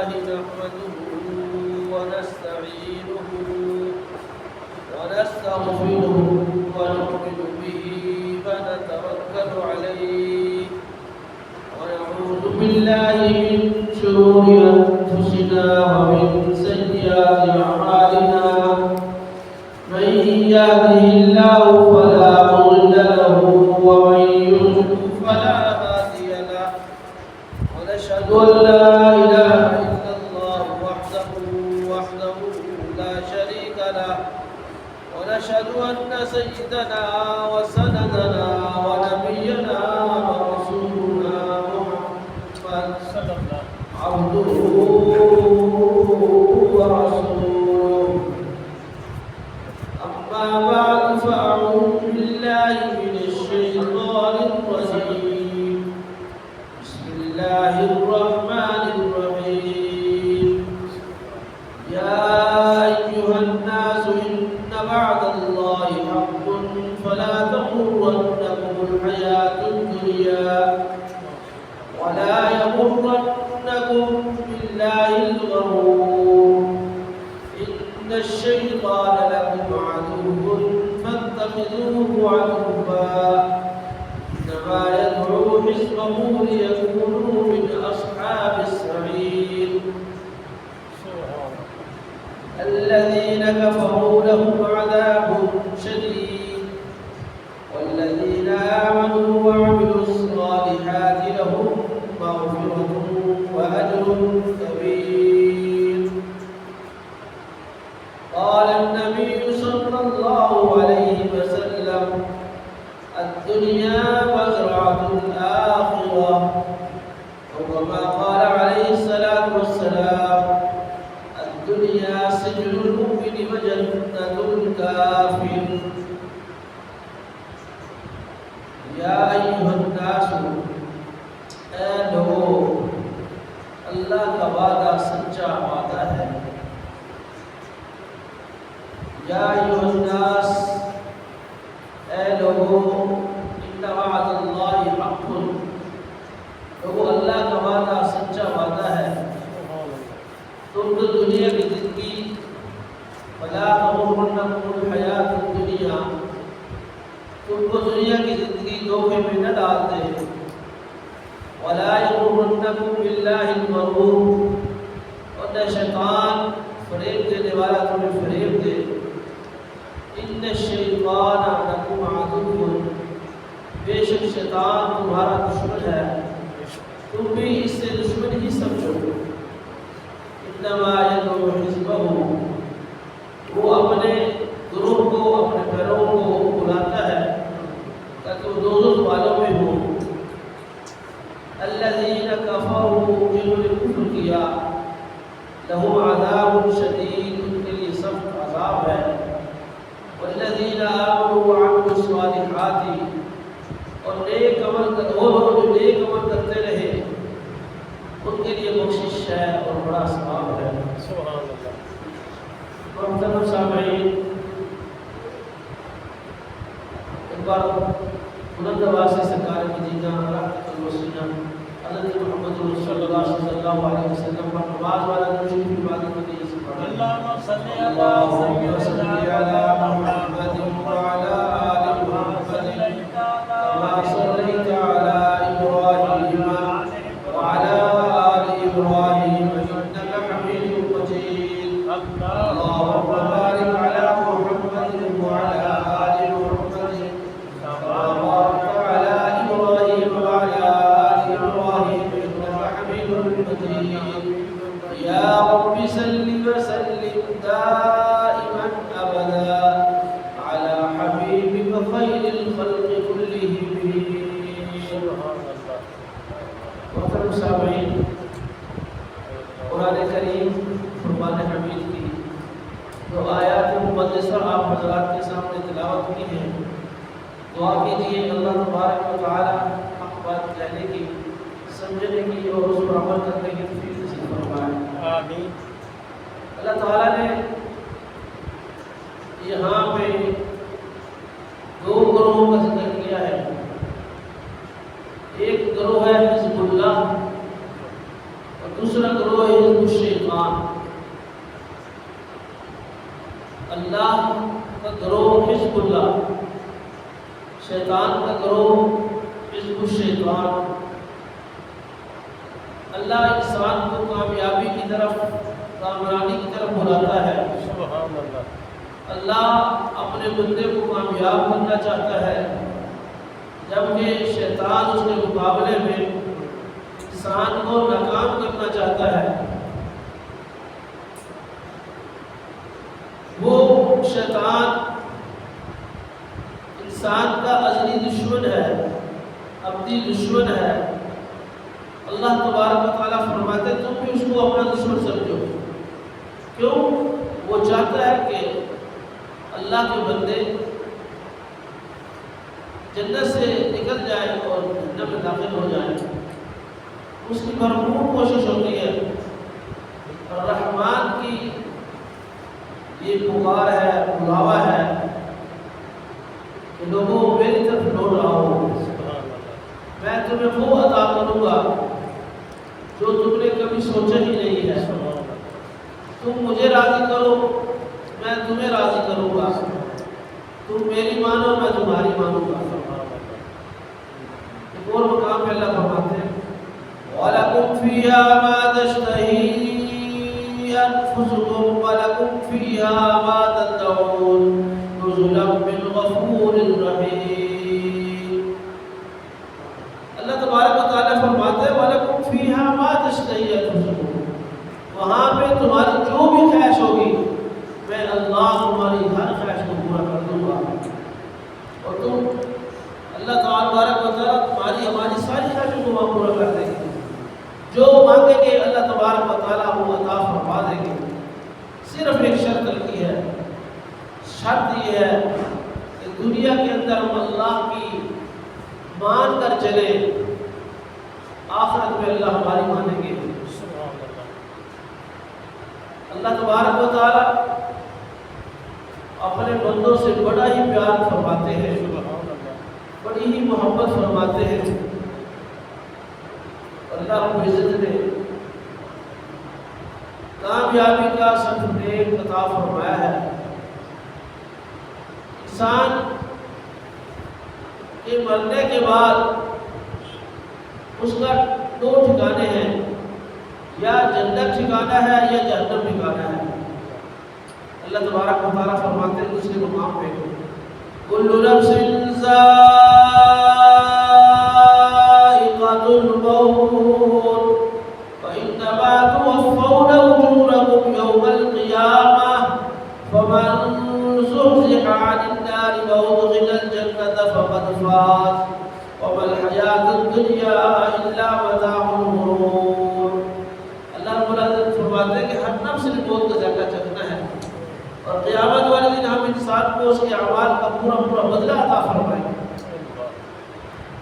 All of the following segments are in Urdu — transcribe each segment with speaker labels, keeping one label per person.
Speaker 1: لله نحمده ونستعينه ونستغفره ونؤمن به ونتوكل عليه ونعوذ بالله من شرور أنفسنا ومن سيئات أعمالنا من يهده الله فلا مضل له ومن يضلل فلا هادي له ونشهد أن لا إله إلا الله وحده لا شريك له ونشهد أن سيدنا وسندنا ونبينا ورسولنا محمد صلى الله عبده ورسوله أما بعد فأعوذ بالله من الشيطان الرجيم بسم الله الرحمن الرحيم يا أيها الناس إن وعد الله حق فلا تغرنكم الحياة الدنيا ولا يغرنكم بالله الغرور إن الشيطان لكم عدو فاتخذوه عدوا إنما يدعو حزبه ليكونوا من أصحاب السعير الذين كفروا لهم عذاب شديد والذين آمنوا وعملوا الصالحات لهم مغفرة وأجر كبير قال النبي صلى الله عليه وسلم الدنيا مزرعة الآخرة وكما قال عليه الصلاة والسلام الدنيا سجن المؤمن وجنة الكافر یا ایھا الناس اے لوگو اللہ کا وعدہ سچا وعدہ ہے یا ایھا الناس اے لوگو ان وعد اللہ حق لوگو اللہ کا وعدہ سچا وعدہ ہے تم کو دنیا کی زندگی ولا تغرنکم الحیات الدنیا تم کو دنیا کی زندگی دھوکے میں نہ ڈال دے ولا یغرنکم باللہ الغرور اور نہ شیطان فریب دینے والا تمہیں فریب دے ان الشیطان لکم عدو بے شک شیطان تمہارا دشمن ہے تم بھی اس سے دشمن ہی سمجھو انما یدعو حزبہ وہ اپنے گروہ کو اپنے پیروں کو بلاتا ہے تاکہ وہ دوزخ والوں میں ہو الذین کفروا جنہوں نے کفر کیا لہم عذاب شدید ان کے لیے سخت عذاب ہے والذین آمنوا وعملوا الصالحات اور نیک عمل کرتے رہے ان کے لیے بخشش ہے اور بڑا ثواب ہے سبحان اللہ محترم سامعین ایک بار بلند آواز سے سرکار مدینہ رحمۃ الوسیلہ حضرت محمد صلی اللہ علیہ وسلم پر نماز والا درود کی عبادت کے لیے اللہم صلی علی محمد وعلی آل محمد کما صلیت علی ابراہیم وعلی آل ابراہیم انک حمید مجید اللہم بارک علی محمد وعلی آل محمد کما بارکت علی ابراہیم وعلی آل ابراہیم انک حمید مجید یا رب صل وسلم دائما ابدا على حبیبک خیر الخلق كلهم سبحان اللہ محترم سامعین قرآن کریم فرمان حمید کی جو آیات مقدسہ آپ حضرات کے سامنے تلاوت کی ہیں دعا کیجیے اللہ تبارک و تعالی حق بات کہنے کی سمجھنے کی اور اس پر عمل کرنے کی توفیق نصیب فرمائے آمین اللہ تعالی نے یہاں پہ دو گروہوں کا ذکر کیا ہے ایک گروہ ہے حزب اللہ اور دوسرا گروہ ہے حزب اللہ کا گروہ حزب اللہ، شیطان کا گروہ حزب الشیطان۔ اللہ انسان کو کامیابی کی طرف، کامرانی کی طرف بلاتا ہے۔
Speaker 2: سبحان اللہ۔
Speaker 1: اللہ اپنے بندے کو کامیاب کرنا چاہتا ہے، جبکہ شیطان اس کے مقابلے میں انسان کو ناکام کرنا چاہتا ہے۔ وہ شیطان انسان کا ازلی دشمن ہے، ابدی دشمن ہے۔ اللہ تبارک و تعالیٰ فرماتے ہیں تم بھی اس کو اپنا دشمن سمجھو۔ کیوں؟ وہ چاہتا ہے کہ اللہ کے بندے جنت سے نکل جائیں اور جنت میں داخل ہو جائیں، اس کی بھرپور کوشش ہوتی ہے۔ اور رحمان کی یہ پکار ہے، بلاوا ہے کہ لوگوں میری طرف لوٹ آؤ، میں تمہیں وہ عطا کروں گا جو تم نے کبھی سوچا ہی نہیں ہے۔ تم مجھے راضی کرو، میں تمہیں راضی کروں گا، تم میری مانو، میں تمہاری مانوں گا۔ ایک اور مقام میں اللہ فرماتے ہیں وَلَكُمْ فِيهَا مَا تَشْتَهِي أَنفُسُكُمْ وَلَكُمْ فِيهَا مَا تَدَّعُونَ نُزُلًا مِّنْ غَفُورٍ رَّحِيمٍ۔ اللہ تبارک و تعالیٰ فرماتے ہیں وَلَكُمْ فِيهَا مَا تَشْتَهِي أَنفُسُكُمْ، وہاں پہ تمہاری جو بھی خواہش ہوگی میں اللہ تمہاری ہر خواہش کو پورا کر دوں گا، اور تم اللہ تبارک و تعالیٰ تمہاری ہماری ساری خواہشوں کو پورا کر دیں گے۔ جو مانگیں گے اللہ تبارک و تعالیٰ وہ عطا فرما دیں گے۔ صرف ایک شرط لگی ہے، شرط یہ ہے کہ دنیا کے اندر ہم اللہ کی مان کر چلے، آخرت میں اللہ ہماری مانیں گے۔ اللہ تبارک و تعالیٰ اپنے بندوں سے بڑا ہی پیار فرماتے ہیں، بڑی ہی محبت فرماتے ہیں۔ اللہ رب العزت نے کامیابی کا سرٹیفکیٹ عطا فرمایا ہے۔ انسان کے مرنے کے بعد اس کا دو ٹھکانے ہیں، یا جنت ٹھکانا ہے یا جہنم ٹھکانا ہے۔ اللہ تبارک و تعالیٰ فرماتے ہیں دوسرے مقام پہ کل نفس ذائقۃ الموت وإنما توفون أجوركم يوم القيامة فمن زحزح عن النار وأدخل الجنة فقد فاز وما الحياة الدنيا إلا متاع الغرور۔ اللہ رب العزت فرماتے ہیں کہ ہر نفس نے موت کا ذائقہ چکھنا ہے، اور قیامت والے دن ہم انسان کو اس کے اعمال کا پورا بدلہ عطا فرمائیں گے۔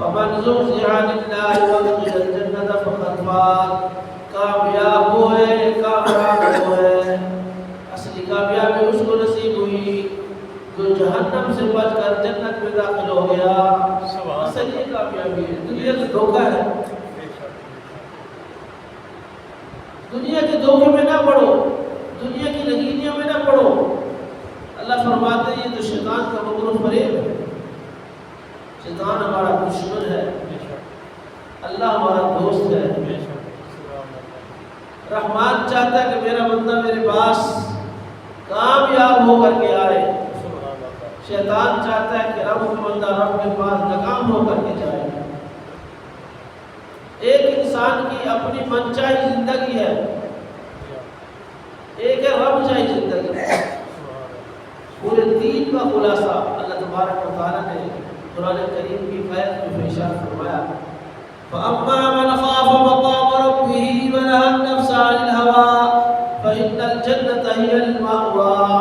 Speaker 1: وَمَنْ زُحْزِحَ عَنِ النَّارِ وَأُدْخِلَ الْجَنَّةَ فَقَدْ فَازَ۔ کامیاب وہ ہے، کامیاب وہ ہے، اصلی کامیابی اس کو نصیب ہوئی جو جہنم سے بچ کر جنت میں داخل ہو گیا۔ اصل یہ کامیابی ہے، دنیا کا دھوکہ ہے۔ دنیا کے دھوکے میں نہ پڑو، دنیا کی لگینیوں میں نہ پڑو۔ اللہ فرماتے ہیں یہ تو شیطان کا مکر و فریب ہے۔ شیطان ہمارا دشمن ہے، اللہ ہمارا دوست ہے۔ رحمان چاہتا ہے کہ میرا بندہ میرے پاس کامیاب ہو کر کے آئے، شیطان چاہتا ہے کہ رب کا بندہ رب کے پاس ناکام ہو کر کے جائے۔ ایک انسان کی اپنی منچاہی زندگی ہے، ایک ہے رب چاہی زندگی۔ پورے دین کا خلاصہ اللہ تبارک و تعالیٰ نے قرآن کریم کی آیت میں ارشاد فرمایا فَأَمَّا مَنْ خَافَ مَقَامَ رَبِّهِ وَنَهَى النَّفْسَ عَنِ الْهَوَىٰ فَإِنَّ الْجَنَّةَ هِيَ الْمَأْوَىٰ۔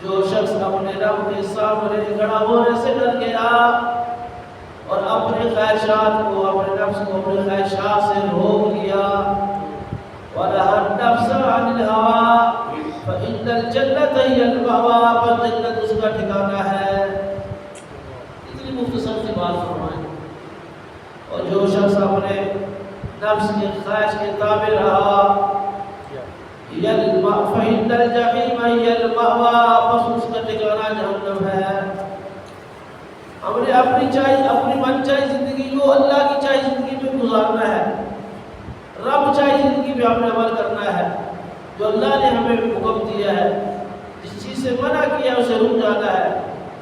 Speaker 1: جو شخص اپنے رب کے سامنے کھڑا ہونے سے ڈر گیا اور اپنے خواہشات کو، اپنے نفس کو اپنے خواہشات سے روک لیا، وَنَهَى النَّفْسَ عَنِ الْهَوَىٰ فَإِنَّ الْجَنَّةَ هِيَ الْمَأْوَىٰ، پر جنت اس کا ٹھکانہ ہے۔ اتنی مختصر سی بات فرمائیں۔ اور جو شخص اپنے نفس کی خواہش کے تابع رہا، فإن الجحیم هی المأوى، بس اس کا ٹھکانہ جہنم ہے۔ ہم نے اپنی من چاہی زندگی کو اللہ کی چاہی زندگی میں گزارنا ہے، رب چاہی زندگی میں ہم نے عمل کرنا ہے، جو اللہ نے ہمیں حکم دیا ہے، جس چیز سے منع کیا اسے رک جانا ہے،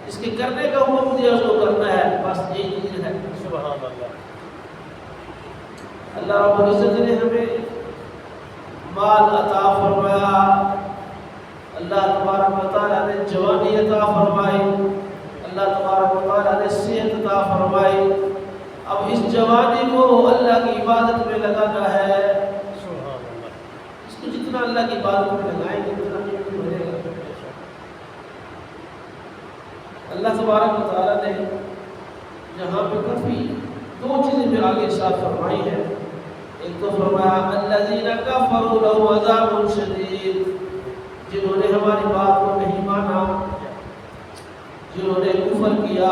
Speaker 1: اس کے کرنے کا حکم دیا اس کو کرنا ہے، بس یہی چیز ہے۔
Speaker 2: سبحان اللہ۔
Speaker 1: اللہ رب العزت نے ہمیں مال عطا فرمایا، اللہ تبارک و تعالیٰ نے جوانی عطا فرمائی، اللہ تبارک و تعالیٰ نے صحت عطا فرمائی۔ اب اس جوانی کو اللہ کی عبادت میں لگانا ہے،
Speaker 2: سبحان اللہ۔
Speaker 1: اس کو جتنا اللہ کی عبادت میں لگائیں گے اتنا نیکی بڑھے گا۔ اللہ تبارک و تعالیٰ نے یہاں پہ کافی دو چیزیں بھی آگے ارشاد فرمائی ہیں۔ ایک تو فرمایا الذین کفروا لهم عذاب شدید، جنہوں نے ہماری بات کو نہیں مانا، جنہوں نے کفر کیا،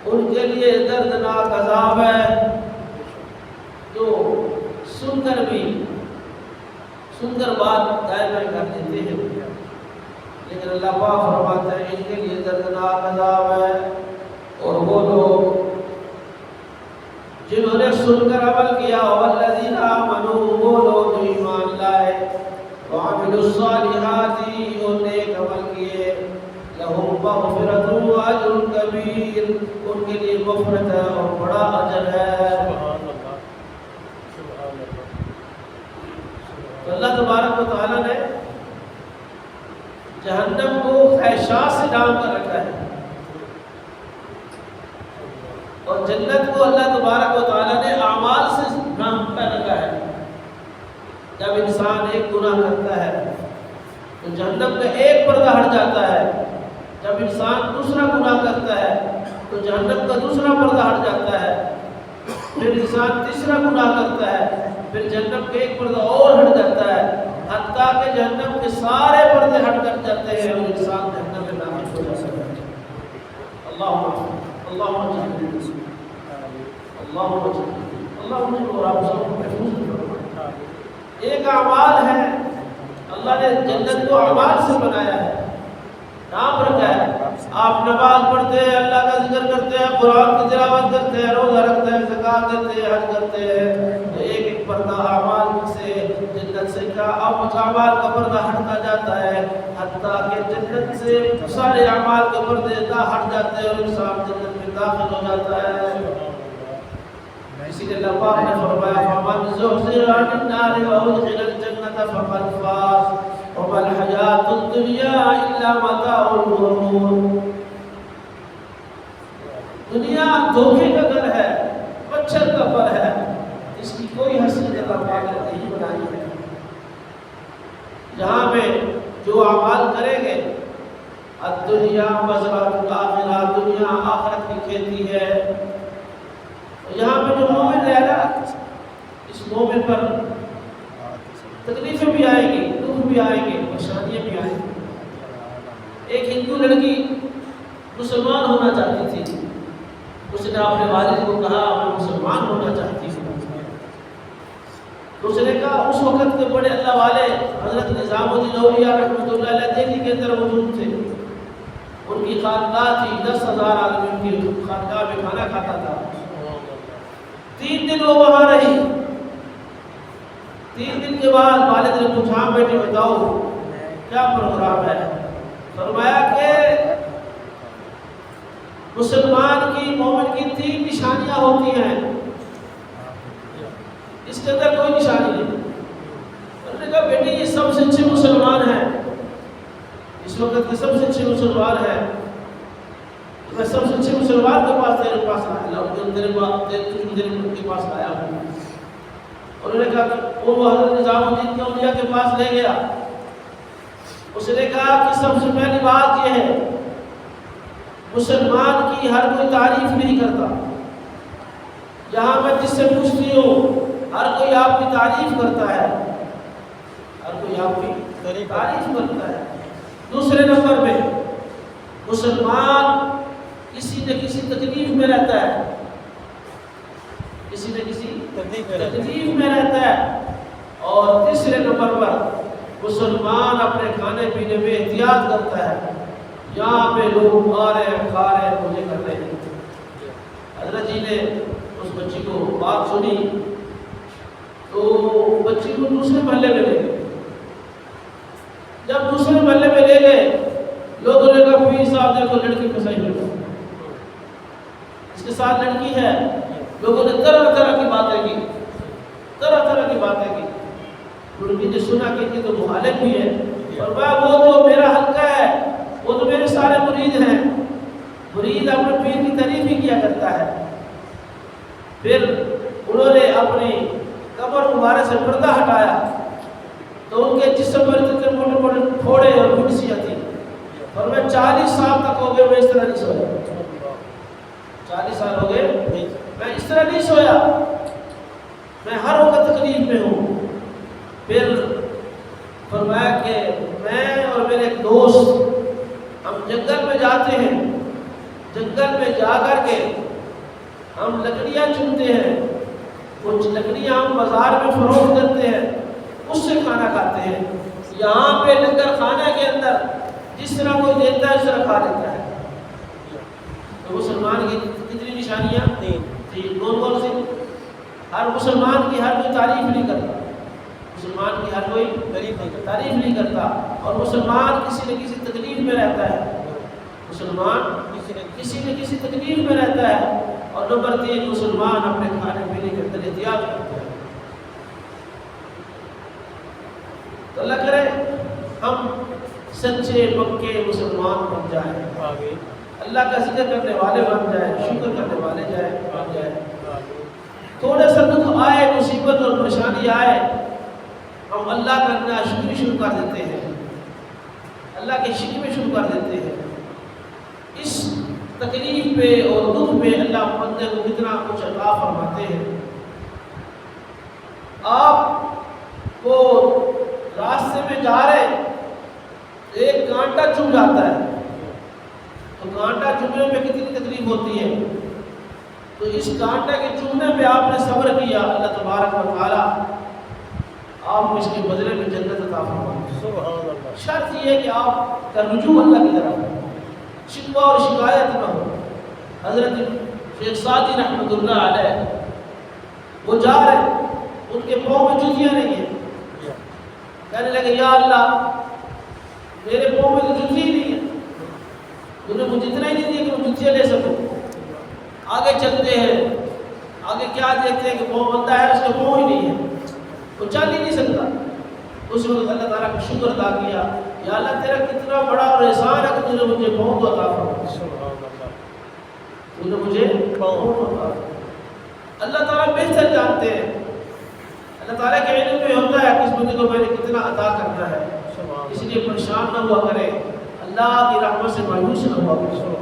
Speaker 1: ان کے لیے دردناک عذاب ہے۔ تو سن کر بات دائیں بائیں کر دیتے ہیں، لیکن اللہ پاک فرماتے ہیں ان کے لیے دردناک عذاب ہے۔ اور وہ لوگ جنہوں نے سن کر عمل کیا، والذین آمنوا، وہ لوگ جو ایمان لائے، وعملوا الصالحات، اور نیک عمل کیے، لہم مغفرۃ واجر کبیر، ان کے لیے مغفرت ہے اور بڑا اجر ہے۔
Speaker 2: سبحان اللہ، سبحان اللہ۔
Speaker 1: تو اللہ تبارک و تعالیٰ نے جہنم کو خیشات سے ڈھانپ کر رکھا ہے، اور جنت کو اللہ تبارک و تعالیٰ نے اعمال سے ڈھانپ کر رکھا ہے۔ جب انسان ایک گناہ کرتا ہے تو جہنم کا ایک پردہ ہٹ جاتا ہے، جب انسان دوسرا گناہ کرتا ہے تو جہنم کا دوسرا پردہ ہٹ جاتا ہے، پھر انسان تیسرا گناہ کرتا ہے، پھر جہنم کا ایک پردہ اور ہٹ جاتا ہے، حتیٰ کہ جہنم کے سارے پردے ہٹ کر جاتے ہیں اور انسان جہنم میں داخل ہو جاتا ہے۔ اللہم اور آپ سب کو محفوظ فرمائے۔ ایک اعمال ہے، اللہ نے جنت کو اعمال سے بنایا ہے، نام رکھا ہے۔ آپ نماز پڑھتے ہیں، اللہ کا ذکر کرتے ہیں، قرآن کی تلاوت کرتے ہیں، روزہ رکھتے ہیں، زکات دیتے ہیں، حج کرتے ہیں، تو ایک ایک پردہ اعمال سے جنت سے کا اب اعمال کا پردہ ہٹتا جاتا ہے، حتیٰ کہ جنت سے سارے اعمال کے پردے ہٹ جاتے ہیں اور انسان جنت میں داخل ہو جاتا ہے۔ اسی لیے اللہ پاک نے فرمایا فمن زحزح عن النار وادخل الجنة فقد فاز وما الحیاة الدنیا الا متاع الغرور۔ دنیا دھوکے کا گھر ہے، مچھر کا پر ہے، اس کی کوئی حیثیت اللہ پاک نے نہیں بنائی ہے۔ جہاں پہ جو اعمال کریں گے، الدنیا مزرعۃ الآخرہ، دنیا آخرت کی کھیتی ہے۔ یہاں پہ جو مومن رہے گا، اس مومن پر تکلیفیں بھی آئیں گی، دکھ بھی آئیں گے، پریشانیاں بھی آئیں گی۔ ایک ہندو لڑکی مسلمان ہونا چاہتی تھی، اس نے اپنے والد کو کہا میں مسلمان ہونا چاہتی ہوں۔ اس نے کہا اس وقت کے بڑے اللہ والے حضرت نظام الدین اولیاء رحمۃ اللہ علیہ دہلی کے اندر موجود تھے، ان کی خانقاہ تھی، 10,000 آدمی ان کی خانقاہ میں کھانا کھاتا تھا۔ 3 دن وہ وہاں رہی۔ 3 دن کے بعد والد نے پوچھا بیٹے بتاؤ کیا پروگرام ہے؟ فرمایا کہ مسلمان کی مومن کی 3 نشانیاں ہوتی ہیں، اس کے اندر کوئی نشانی نہیں۔ انہوں نے کہا بیٹی یہ سب سے اچھے مسلمان ہیں، اس وقت کے سب سے اچھے مسلمان ہیں، میں سب سے اچھے مسلمان کے پاس تیرے پاس آیا ہوں، تیرے پاس آیا ہوں۔ انہوں نے کہا وہ حضرت نظام الدین اولیاء کے پاس لے گیا۔ اس نے کہا کہ سب سے پہلی بات یہ ہے مسلمان کی ہر کوئی تعریف نہیں کرتا، جہاں میں جس سے پوچھتی ہوں ہر کوئی آپ کی تعریف کرتا ہے، ہر کوئی آپ کی تعریف کرتا ہے۔ دوسرے نمبر پہ مسلمان کسی نہ کسی تکلیف میں رہتا ہے، کسی نہ کسی تکلیف میں رہتا ہے۔ اور تیسرے نمبر پر مسلمان اپنے کھانے پینے میں احتیاط کرتا ہے. یہاں پہ لوگ آ رہے ہیں، کھا رہے ہیں، مزے کر رہے ہیں. حضرت جی نے اس بچی کو بات سنی تو بچی کو دوسرے محلے میں لے گئے. جب دوسرے محلے میں لے گئے لوگوں نے کہا پیر صاحب دیکھو لڑکی پھنسائی ہوئی، اس کے ساتھ لڑکی ہے. لوگوں نے طرح طرح کی باتیں کی، طرح طرح کی باتیں کی. لڑکی نے سنا کہ تو مخالف بھی ہے. فرمایا وہ تو میرا حلقہ ہے، وہ تو میرے سارے مرید ہیں. مرید اپنے پیر کی تعریف ہی کیا کرتا ہے. پھر انہوں نے اپنی کمر مبارک سے پردہ ہٹایا تو ان کے جسم پر اتنے موٹے موٹے پھوڑے اور پھنسیاں تھیں. اور میں 40 سال تک ہو گئے میں اس طرح نہیں سویا. 40 سال ہو گئے میں اس طرح نہیں سویا، میں ہر وقت تکلیف میں ہوں. پھر فرمایا کہ میں اور میرے ایک دوست ہم جنگل میں جاتے ہیں، جنگل میں جا کر کے ہم لکڑیاں چنتے ہیں، کچھ لکڑیاں ہم بازار میں فروخت کرتے ہیں، اس سے کھانا کھاتے ہیں. یہاں پہ لنگر خانہ کے اندر جس طرح کوئی دیتا ہے اس طرح کھا لیتا ہے. تو مسلمان کی کتنی نشانیاں؟ 3. کون سی؟ ہر مسلمان کی ہر کوئی تعریف نہیں کرتا، مسلمان کی ہر کوئی تعریف نہیں کرتا، اور مسلمان کسی نہ کسی تکلیف میں رہتا ہے. مسلمان کسی نہ کسی تکلیف میں رہتا ہے. اور نمبر 3 مسلمان اپنے کھانے پینے کے اندر احتیاط کرتا ہے. تو اللہ کرے ہم سچے پکے مسلمان بن جائیں، اللہ کا ذکر کرنے والے بن جائیں، شکر کرنے والے بن جائیں. تھوڑا سا دکھ آئے، مصیبت اور پریشانی آئے، ہم اللہ کا ناشکری شروع کر دیتے ہیں، اللہ کے شکوے شروع کر دیتے ہیں. اس تکلیف پہ اور دکھ پہ اللہ بندے کو کتنا کچھ عطا فرماتے ہیں. آپ کو راستے میں جا رہے ایک کانٹا چبھ جاتا ہے تو کانٹا چبھنے میں کتنی تکلیف ہوتی ہے. تو اس کانٹا کے چبھنے پہ آپ نے صبر کیا، اللہ تبارک و تعالی آپ کو اس کے بدلے میں جنت عطا فرمائے. شرط یہ ہے کہ آپ کا رجوع اللہ کی طرف ہے، شکوہ اور شکایت نہ ہو. حضرت شیخ سعدی رحمۃ اللہ علیہ وہ جا رہے، ان کے پاؤں میں جوتیاں نہیں ہیں. کہنے لگے یا اللہ میرے پاؤں میں تو جوتی ہی نہیں ہے، تو نے مجھے اتنا ہی نہیں دیا کہ میں جوتیاں لے سکوں. آگے چلتے ہیں، آگے کیا دیکھتے ہیں کہ پاؤں بندہ ہے، اس کے پاؤں ہی نہیں ہے، وہ چل ہی نہیں سکتا. اس وقت اللہ تعالیٰ کا شکر ادا کیا، یا اللہ تیرا کتنا بڑا اور احسان ہے کہ تو نے مجھے پاؤں تو عطا فرمایا، تو نے مجھے پاؤں عطا فرمایا. اللہ تعالیٰ بہتر جانتے ہیں، اللہ تعالیٰ کے علم میں ہوتا ہے کہ اس بندے کو میں نے کتنا عطا کرنا ہے. اس لیے پریشان نہ ہوا کرے، اللہ کی رحمت سے مایوس نہ ہوا کرے.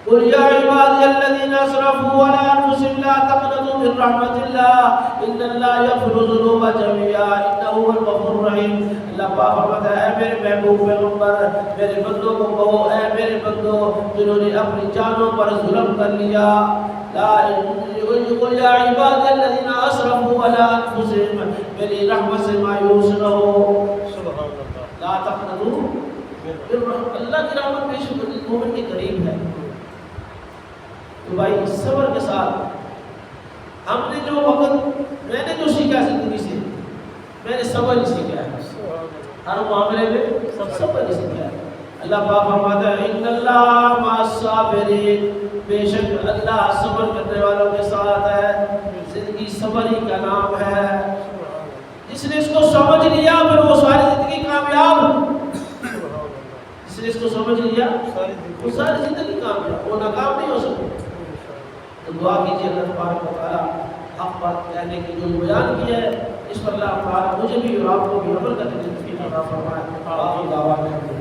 Speaker 1: قل یا عبادی الذین اسرفوا علی انفسهم لا تقنطوا من رحمت اللہ ان اللہ یغفر الذنوب جميعا انہ هو الغفور الرحیم. اللہ پاک فرماتا ہے اے میرے محبوب پیغمبر، میرے بندوں کو کہو اے میرے بندوں جنہوں نے اپنی جانوں پر ظلم کر لیا، قل یا عبادی الذین اسرفوا علی انفسهم، میری رحمت سے مایوس نہ ہو. سبحان اللہ. لا تقنطوا، اللہ کی رحمت بے شک مومن کے قریب ہے. تو بھائی صبر کے ساتھ ہم نے جو وقت میں نے جو سیکھا زندگی سے، میں نے صبر ہی سیکھا ہے. ہر معاملے میں صبر ہی سیکھا ہے. اللہ پاک فرماتا ہے ان اللہ مع الصابرین، بے شک اللہ صبر کرنے والوں کے ساتھ ہے. زندگی صبر ہی کا نام ہے. جس نے اس کو سمجھ لیا پھر وہ ساری زندگی کامیاب، جس نے اس کو سمجھ لیا وہ ساری زندگی کامیاب، وہ ناکام نہیں ہو سکتا. تو دعا کیجیے اللہ تبارک و تعالی حق بات کہنے کی جو بیان کی ہے اس پر اللہ تعالی مجھے بھی اور آپ کو بھی عمل کرنے کی توفیق عطا فرمائے. آمین.